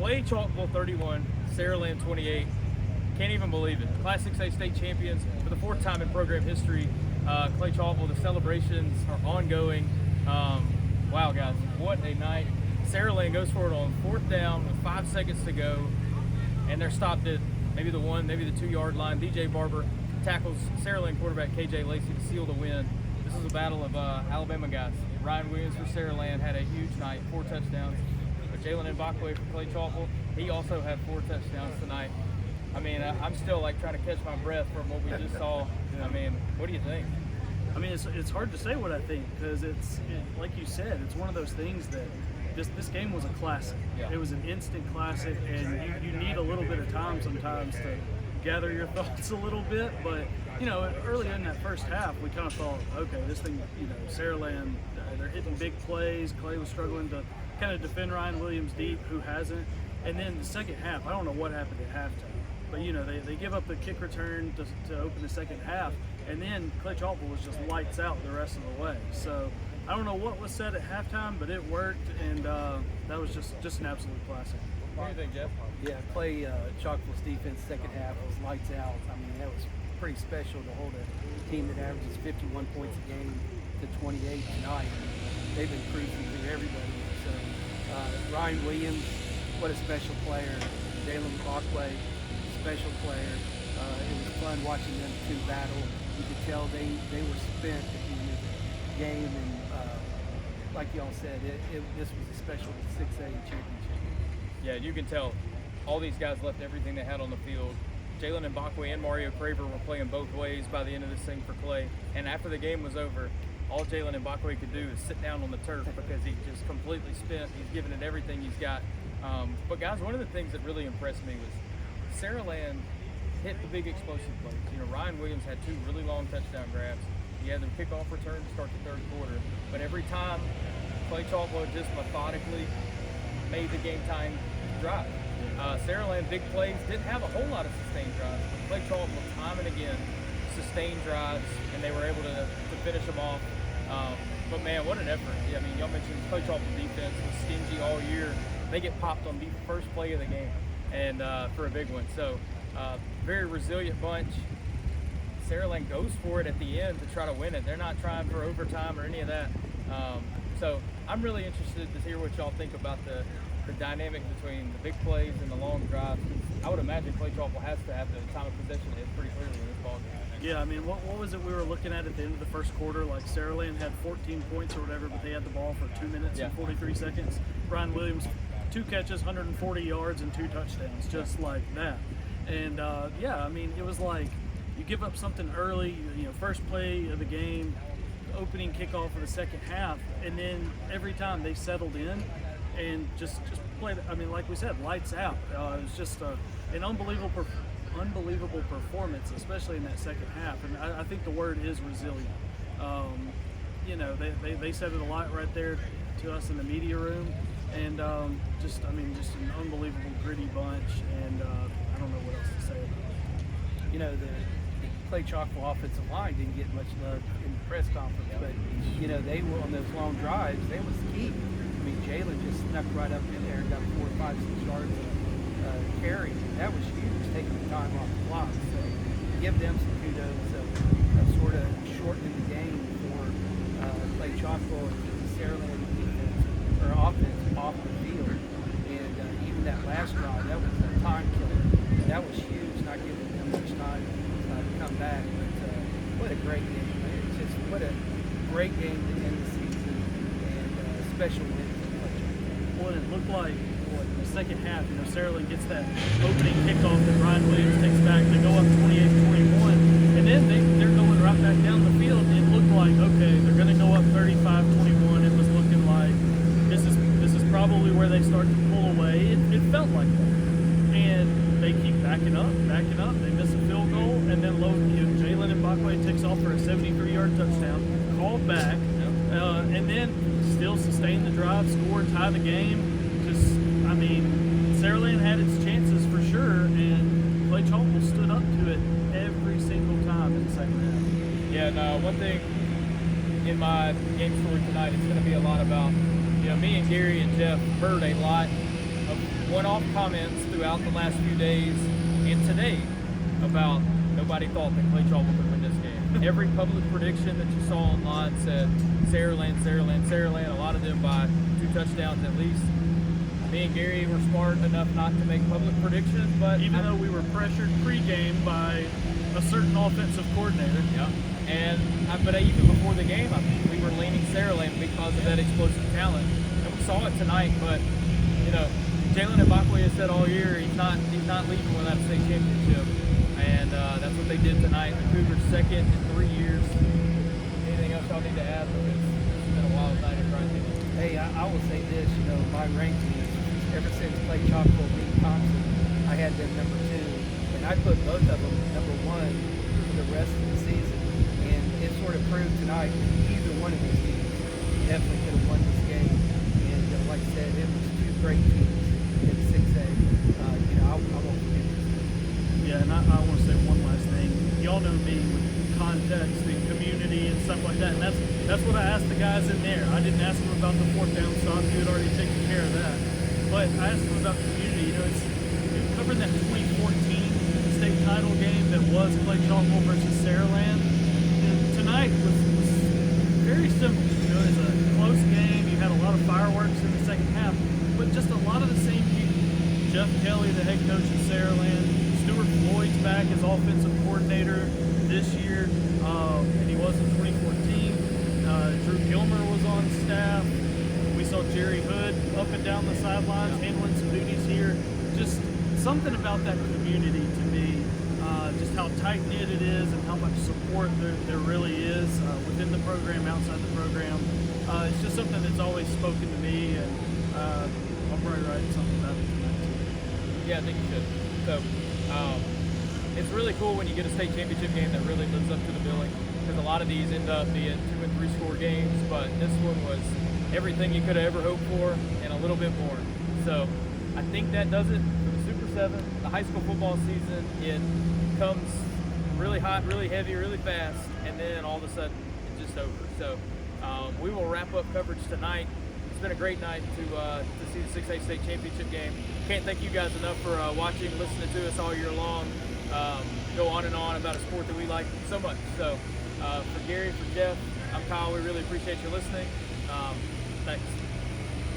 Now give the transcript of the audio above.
Clay-Chalkville 31, Saraland 28. Can't even believe it. Class 6A state champions for the fourth time in program history. Clay-Chalkville, the celebrations are ongoing. Wow, guys, what a night. Saraland goes for it on fourth down with 5 seconds to go, and they're stopped at maybe the 1, maybe the 2 yard line. DJ Barber tackles Saraland quarterback KJ Lacey to seal the win. This is a battle of Alabama guys. Ryan Williams for Saraland had a huge night, 4 touchdowns. But Jalen Mbakwe for Clay-Chalkville, he also had 4 touchdowns tonight. I mean, I'm still like trying to catch my breath from what we just saw. I mean, what do you think? I mean, it's hard to say what I think because like you said, it's one of those things that this game was a classic. Yeah. It was an instant classic, and you need a little bit of time sometimes to gather your thoughts a little bit. But you know, early in that first half, we kind of thought, okay, this thing, you know, Saraland, they're hitting big plays. Clay was struggling to kind of defend Ryan Williams deep, who hasn't. And then the second half, I don't know what happened at halftime, but you know, they give up the kick return to open the second half, and then Clay-Chalkville was just lights out the rest of the way. So I don't know what was said at halftime, but it worked, and that was just an absolute classic. What do you think, Jeff? Yeah, Clay-Chalkville's defense second half was lights out. I mean, that was pretty special to hold a team that averages 51 points a game to 28 tonight. They've been cruising through everybody. So Ryan Williams, what a special player. Jalen Mbakwe, special player. It was fun watching them two battle. You could tell they were spent at the end of the game, and like y'all said, this was a special 6A championship. Yeah, you can tell all these guys left everything they had on the field. Jalen Mbakwe and Mario Craver were playing both ways by the end of this thing for Clay. And after the game was over, all Jalen Mbakwe could do is sit down on the turf because he just completely spent. He's given it everything he's got. But guys, one of the things that really impressed me was Saraland hit the big explosive plays. You know, Ryan Williams had 2 really long touchdown grabs. He had the kickoff return to start the third quarter. But every time, Clay-Chalkville just methodically made the game time drive. Saraland, big plays, didn't have a whole lot of sustained drives, but Clay-Chalkville time and again sustained drives, and they were able to finish them off. But man, what an effort. I mean, y'all mentioned Clay-Chalkville defense was stingy all year. They get popped on the first play of the game, and for a big one. So very resilient bunch. Saraland goes for it at the end to try to win it. They're not trying for overtime or any of that. So I'm really interested to hear what y'all think about the dynamic between the big plays and the long drives. I would imagine Clay-Chalkville has to have the time of possession hit pretty clearly in this ball game. Yeah, I mean, what was it we were looking at the end of the first quarter? Like Saraland had 14 points or whatever, but they had the ball for 2 minutes and 43 seconds. Ryan Williams, 2 catches, 140 yards, and 2 touchdowns, just like that. And yeah, I mean, it was like you give up something early, you know, first play of the game, opening kickoff of the second half, and then every time they settled in and just played. I mean, like we said, lights out. It was just an unbelievable performance, especially in that second half. And I think the word is resilient. You know, they said it a lot right there to us in the media room, and just an unbelievable gritty bunch. And I don't know what else to say about it. You know, the Clay-Chalkville offensive line didn't get much love in the press conference, but you know, they were on those long drives. They was key. I mean, Jalen just snuck right up in there and got 4, 5, 6 yards of carry. That was huge, taking the time off the clock. So give them some kudos of sort of shortening the game for Clay-Chalkville and keeping Saraland defense or offense off the field. And even that last drive, that was a time killer. That was huge, not giving them much time to come back. But what a great game, man. It's just what a great game to end the season, and special win for Clay-Chalkville. Well, it looked like in the second half, you know, Saraland gets that opening kickoff that Ryan Williams takes back. They go up 28-21, and then they're going right back down the field. It looked like, okay, they're going to go up 35-21. It was looking like this is probably where they start to pull away. It felt like that, and they keep backing up. They miss a field goal, and then Jalen Mbakwe takes off for a 73-yard touchdown, called back, and then still sustain the drive, score, tie the game. I mean, Saraland had its chances for sure, and Clay-Chalkville stood up to it every single time in the second half. Yeah, no, one thing in my game story tonight is going to be a lot about, you know, me and Gary and Jeff heard a lot of one-off comments throughout the last few days and today about nobody thought that Clay-Chalkville could win this game. Every public prediction that you saw online said Saraland, Saraland, Saraland, a lot of them by 2 touchdowns at least. Me and Gary were smart enough not to make public predictions, but even though we were pressured pregame by a certain offensive coordinator. Yeah. But even before the game, we were leaning Saraland because of that explosive talent, and we saw it tonight. But Jalen Mbakwe has said all year he's not leaving without a state championship, and that's what they did tonight. The Cougars' second in 3 years. Anything else y'all need to add? Because it's been a wild night at Grinding. Hey, I will say this, my rankings, ever since Clay-Chalkville beat Thompson, I had them number 2, and I put both of them number 1 for the rest of the season. And it sort of proved tonight that either one of these teams definitely could have won this game. And like I said, it was 2 great teams in 6A. I won't forget this. Yeah, and I want to say one last thing. Y'all know me with context and community and stuff like that, and that's what I asked the guys in there. I didn't ask them about the 4th down stop. You had already taken care of that. But I asked them about the community. It's covering that 2014 state title game that was Clay-Chalkville versus Saraland. Tonight was very simple. It's a close game. You had a lot of fireworks in the second half, but just a lot of the same people. Jeff Kelly, the head coach of Saraland. Stuart Floyd's back as offensive coordinator this year, and he was in 2014. Drew Gilmer was on staff. We saw Jerry Hood up and down the sidelines, handling some duties here. Just something about that community to me, just how tight-knit it is and how much support there really is within the program, outside the program. It's just something that's always spoken to me, and I'll probably write something about it tonight too. Yeah, I think you should. So, it's really cool when you get a state championship game that really lives up to the billing, because a lot of these end up being 2 and 3 score games, but this one was everything you could have ever hoped for and a little bit more. So I think that does it for the Super 7. The high school football season, it comes really hot, really heavy, really fast, and then all of a sudden it's just over. So we will wrap up coverage tonight. It's been a great night to see the 6A state championship game. Can't thank you guys enough for watching, listening to us all year long. Go on and on about a sport that we like so much. So for Gary, for Jeff, I'm Kyle. We really appreciate you listening. Thanks.